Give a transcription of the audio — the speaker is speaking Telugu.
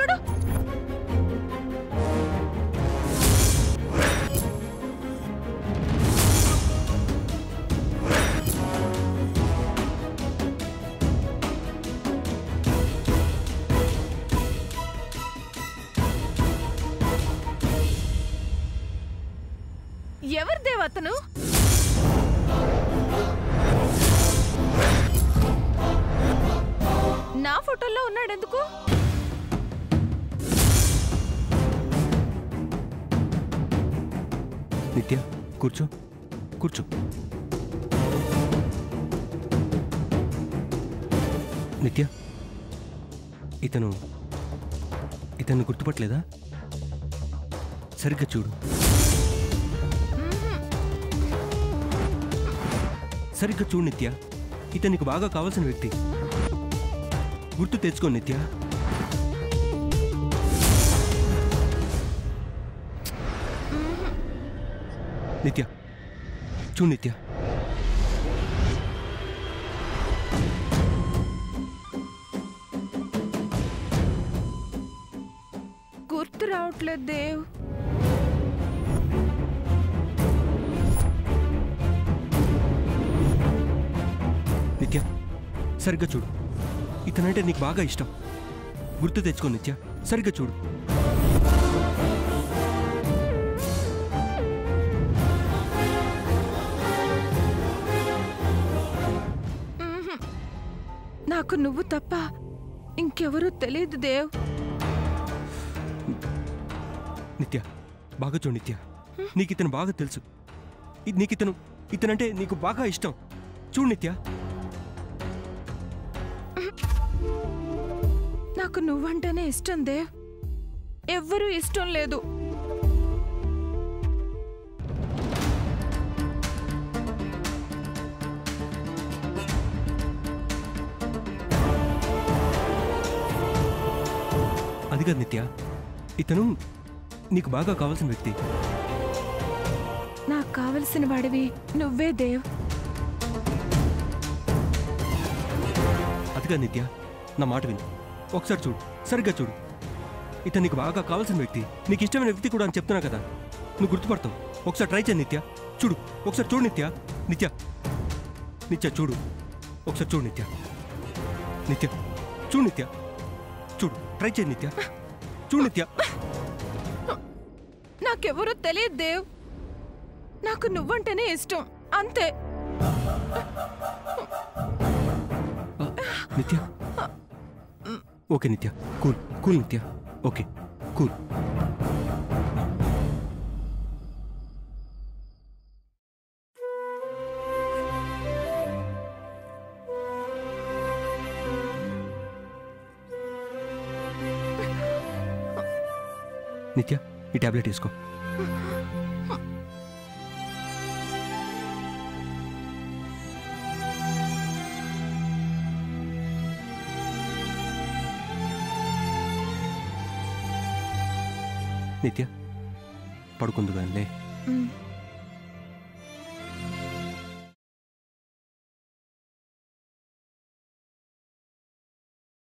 చూడు. ఎవరు దేవ్ అతను? నా ఫోటోలో ఉన్నాడెందుకు? నిత్య కూర్చో కూర్చో. నిత్య ఇతను గుర్తుపట్టలేదా? సరిగ్గా చూడు. సరిగ్గా చూడు నిత్య, ఇతనికి బాగా కావాల్సిన వ్యక్తి. గుర్తు తెచ్చుకో నిత్య. నిత్య చూడు నిత్య. గుర్తు రావట్లేదు దేవ్. నిత్య సరిగ్గా చూడు, ఇతనంటే నీకు బాగా ఇష్టం. గుర్తు తెచ్చుకో నిత్య, సరిగ్గా చూడు. నాకు నువ్వు తప్ప ఇంకెవరూ తెలియదు దేవ్. నిత్య బాగా చూడు నిత్య, నీకు ఇతను బాగా తెలుసు. ఇతనంటే నీకు బాగా ఇష్టం. చూడు నిత్య. నాకు నువ్వంటేనే ఇష్టం దేవ్, ఎవ్వరూ ఇష్టం లేదు. అది కాదు నిత్య, ఇతను నీకు బాగా కావాల్సిన వ్యక్తి. నాకు కావలసిన వాడివి నువ్వే దేవ్. అది కాదు నిత్య, నా మాట విను. ఒకసారి చూడు, సరిగ్గా చూడు. ఇతను నీకు బాగా కావాల్సిన వ్యక్తి, నీకు ఇష్టమైన వ్యక్తి కూడా అని చెప్తున్నా కదా. నువ్వు గుర్తుపడతావు. ఒకసారి ట్రై చేయి నిత్య. చూడు, ఒకసారి చూడు నిత్య. నిత్య నిత్య చూడు, ఒకసారి చూడు నిత్య. నిత్య చూడు నిత్య, చూడు, ట్రై చేయి నిత్య. చూడు నిత్య. నాకెవరూ తెలియదు దేవ్, నాకు నువ్వంటేనే ఇష్టం, అంతే. నిత్య ఓకే నిత్య, కూల్ కూల్ నిత్య. Okay cool. నిత్య ఈ టాబ్లెట్ తీసుకో. నిత్య పడుకుందు కానీ లే.